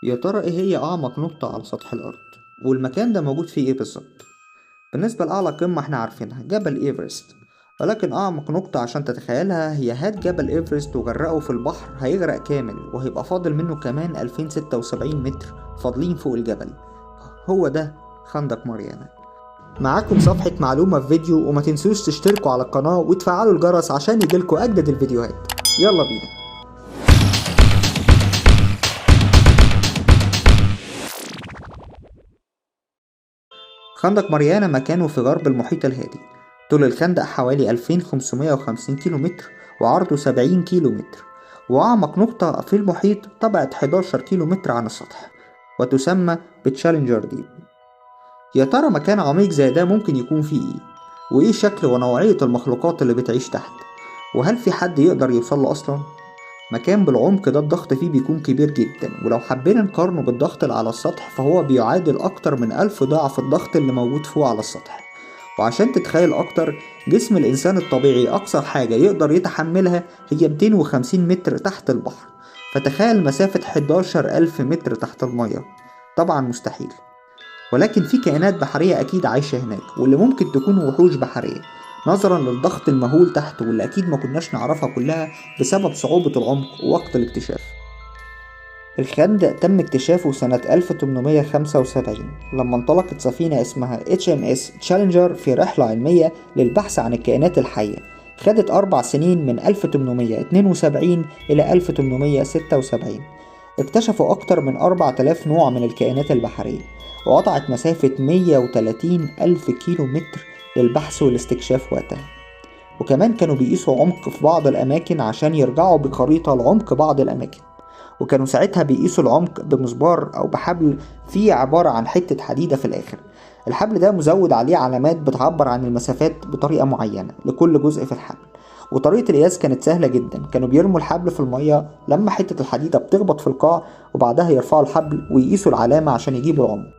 يا ترى ايه هي أعمق نقطة على سطح الأرض؟ والمكان ده موجود فيه ايه بالظبط؟ بالنسبة لأعلى قمة احنا عارفينها جبل إيفرست، ولكن أعمق نقطة عشان تتخيلها هي هات جبل إيفرست وغرقه في البحر هيغرق كامل وهيبقى فاضل منه كمان 2076 متر فاضلين فوق الجبل. هو ده خندق ماريانا. معاكم صفحة معلومة في فيديو، وما تنسوش تشتركوا على القناة وتفعلوا الجرس عشان يجيلكوا أجدد الفيديوهات. يلا بينا. خندق ماريانا مكانه في غرب المحيط الهادي. طول الخندق حوالي 2550 كيلو متر وعرضه 70 كيلو متر، وأعمق نقطة في المحيط تبعد 11 كيلو متر عن السطح وتسمى بتشالنجر ديب. يا ترى مكان عميق زي ده ممكن يكون فيه ايه؟ وايه شكل ونوعية المخلوقات اللي بتعيش تحت؟ وهل في حد يقدر يوصل له أصلا؟ مكان بالعمق ده الضغط فيه بيكون كبير جدا، ولو حبينا نقارنه بالضغط اللي على السطح فهو بيعادل أكتر من 1000 ضعف الضغط اللي موجود فوق على السطح. وعشان تتخيل أكتر، جسم الإنسان الطبيعي أقصى حاجة يقدر يتحملها هي 250 متر تحت البحر، فتخيل مسافة 11 ألف متر تحت المية. طبعا مستحيل. ولكن في كائنات بحرية أكيد عايشة هناك، واللي ممكن تكون وحوش بحرية نظرا للضغط المهول تحت، واللي أكيد ما كناش نعرفها كلها بسبب صعوبة العمق ووقت الاكتشاف. الخندق تم اكتشافه سنة 1875 لما انطلقت سفينة اسمها HMS تشالنجر في رحلة علمية للبحث عن الكائنات الحية. خدت 4 سنين من 1872 إلى 1876. اكتشفوا أكتر من 4000 نوع من الكائنات البحرية، وقطعت مسافة 130 ألف كيلو متر للبحث والاستكشاف وقتها. وكمان كانوا بيقيسوا عمق في بعض الأماكن عشان يرجعوا بخريطة لعمق بعض الأماكن، وكانوا ساعتها بيقيسوا العمق بمسبار أو بحبل فيه عبارة عن حتة حديدة في الآخر. الحبل ده مزود عليه علامات بتعبر عن المسافات بطريقة معينة لكل جزء في الحبل. وطريقة القياس كانت سهلة جدا، كانوا بيرموا الحبل في المية لما حتة الحديدة بتخبط في القاع، وبعدها يرفعوا الحبل ويقيسوا العلامة عشان يجيبوا العمق.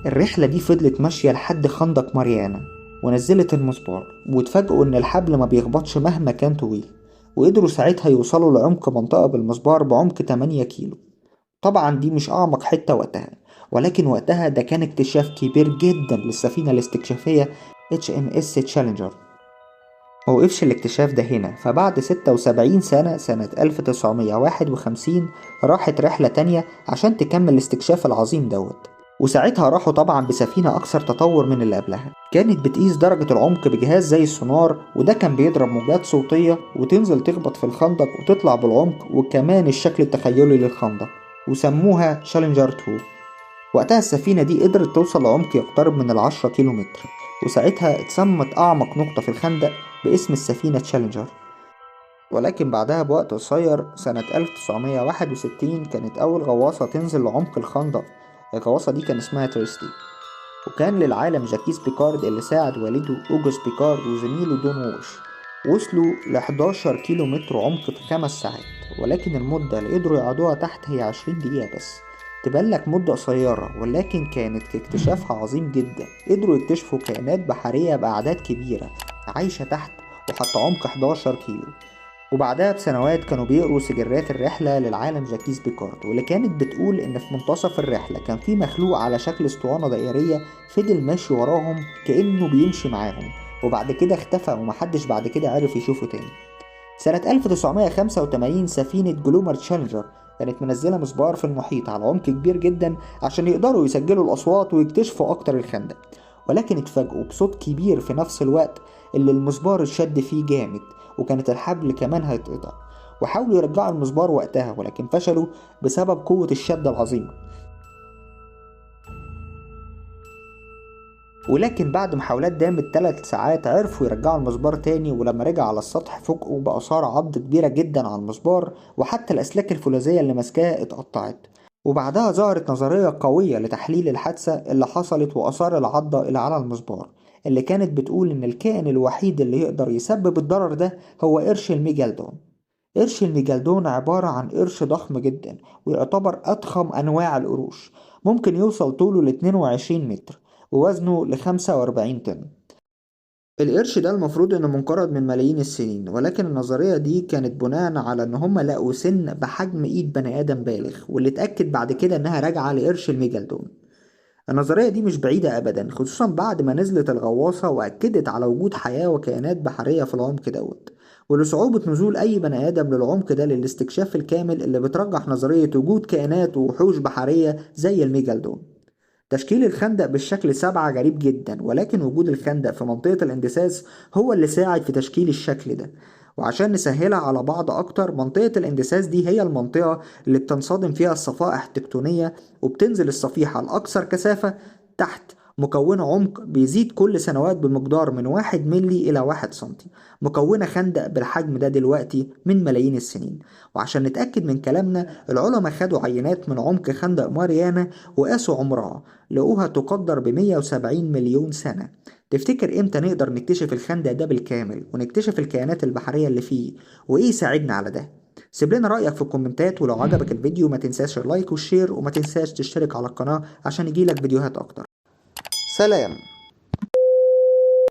الرحلة دي فضلت ماشية لحد خندق ماريانا، ونزلت المسبار واتفاجئوا إن الحبل ما بيخبطش مهما كان طويل، وقدروا ساعتها يوصلوا لعمق منطقة بالمسبار بعمق 8 كيلو. طبعا دي مش أعمق حتة وقتها، ولكن وقتها ده كان اكتشاف كبير جدا للسفينة الاستكشافية HMS تشالنجر. موقفش الاكتشاف ده هنا، فبعد 76 سنة، سنة 1951 راحت رحلة تانية عشان تكمل الاستكشاف العظيم دوت. وساعتها راحوا طبعا بسفينة أكثر تطور من اللي قبلها، كانت بتقيس درجة العمق بجهاز زي السونار، وده كان بيضرب موجات صوتية وتنزل تخبط في الخندق وتطلع بالعمق وكمان الشكل التخيلي للخندق، وسموها تشالنجر 2. وقتها السفينة دي قدرت توصل لعمق يقترب من 10 كيلومتر، وساعتها اتسمت أعمق نقطة في الخندق باسم السفينة تشالنجر. ولكن بعدها بوقت قصير سنة 1961 كانت أول غواصة تنزل لعمق الخندق. الغواصة دي كان اسمها تريستي، وكان للعالم جاكيس بيكارد اللي ساعد والده أوجوست بيكارد وزميله دون ووش. وصلوا ل 11 كيلو متر عمق في 5 ساعات، ولكن المدة اللي قدروا يقعدوها تحت هي 20 دقيقة بس. تبانلك مدة قصيرة، ولكن كانت اكتشافها عظيم جدا. قدروا يكتشفوا كائنات بحرية بأعداد كبيرة عايشة تحت وحتى عمق 11 كيلو. وبعدها بسنوات كانوا بيقروا سجلات الرحلة للعالم جاكيس بيكارد، واللي كانت بتقول إن في منتصف الرحلة كان في مخلوق على شكل اسطوانة دائرية فضل ماشي وراهم كأنه بيمشي معاهم، وبعد كده اختفى ومحدش بعد كده عرف يشوفه تاني. سنة 1985 سفينة جلومر تشالنجر كانت منزلة مسبار في المحيط على عمق كبير جدا عشان يقدروا يسجلوا الأصوات ويكتشفوا أكتر الخندق، ولكن اتفاجئوا بصوت كبير في نفس الوقت اللي المسبار اتشد فيه جامد، وكانت الحبل كمان هيتقطع. وحاولوا يرجعوا المسبار وقتها، ولكن فشلوا بسبب قوة الشدة العظيمة. ولكن بعد محاولات دامت 3 ساعات عرفوا يرجعوا المسبار تاني، ولما رجع على السطح فوجئوا بآثار عض كبيرة جدا على المسبار، وحتى الأسلاك الفولاذية اللي ماسكاها اتقطعت. وبعدها ظهرت نظرية قوية لتحليل الحادثة اللي حصلت وآثار العضة اللي على المسبار، اللي كانت بتقول إن الكائن الوحيد اللي يقدر يسبب الضرر ده هو قرش الميجالدون. قرش الميجالدون عبارة عن قرش ضخم جدا، ويعتبر أضخم أنواع القروش. ممكن يوصل طوله ل 22 متر، ووزنه ل 45 طن. القرش ده المفروض انه منقرض من ملايين السنين، ولكن النظرية دي كانت بناء على ان هم لقوا سن بحجم ايد بني ادم بالغ، واللي اتأكد بعد كده انها راجعة لقرش الميجالدون. النظرية دي مش بعيدة ابدا، خصوصا بعد ما نزلت الغواصة واكدت على وجود حياة وكائنات بحرية في العمق دوت، ولصعوبة نزول اي بني ادم للعمق ده للاستكشاف الكامل، اللي بترجح نظرية وجود كائنات ووحوش بحرية زي الميجالدون. تشكيل الخندق بالشكل 7 غريب جدا، ولكن وجود الخندق في منطقة الاندساس هو اللي ساعد في تشكيل الشكل ده. وعشان نسهلها على بعض أكتر، منطقة الاندساس دي هي المنطقة اللي بتنصدم فيها الصفائح التكتونية، وبتنزل الصفيحة الأكثر كثافة تحت، مكونة عمق بيزيد كل سنوات بمقدار من 1 ملي إلى 1 سنتي، مكونة خندق بالحجم ده دلوقتي من ملايين السنين. وعشان نتأكد من كلامنا، العلماء خدوا عينات من عمق خندق ماريانا وقاسوا عمرها، لقوها تقدر ب170 مليون سنة. تفتكر امتى نقدر نكتشف الخندق ده بالكامل ونكتشف الكائنات البحرية اللي فيه، وايه يساعدنا على ده؟ سيب لنا رأيك في الكومنتات، ولو عجبك الفيديو ما تنساش اللايك والشير، وما تنساش تشترك على القناة عشان يجيلك فيديوهات اكتر. سلام.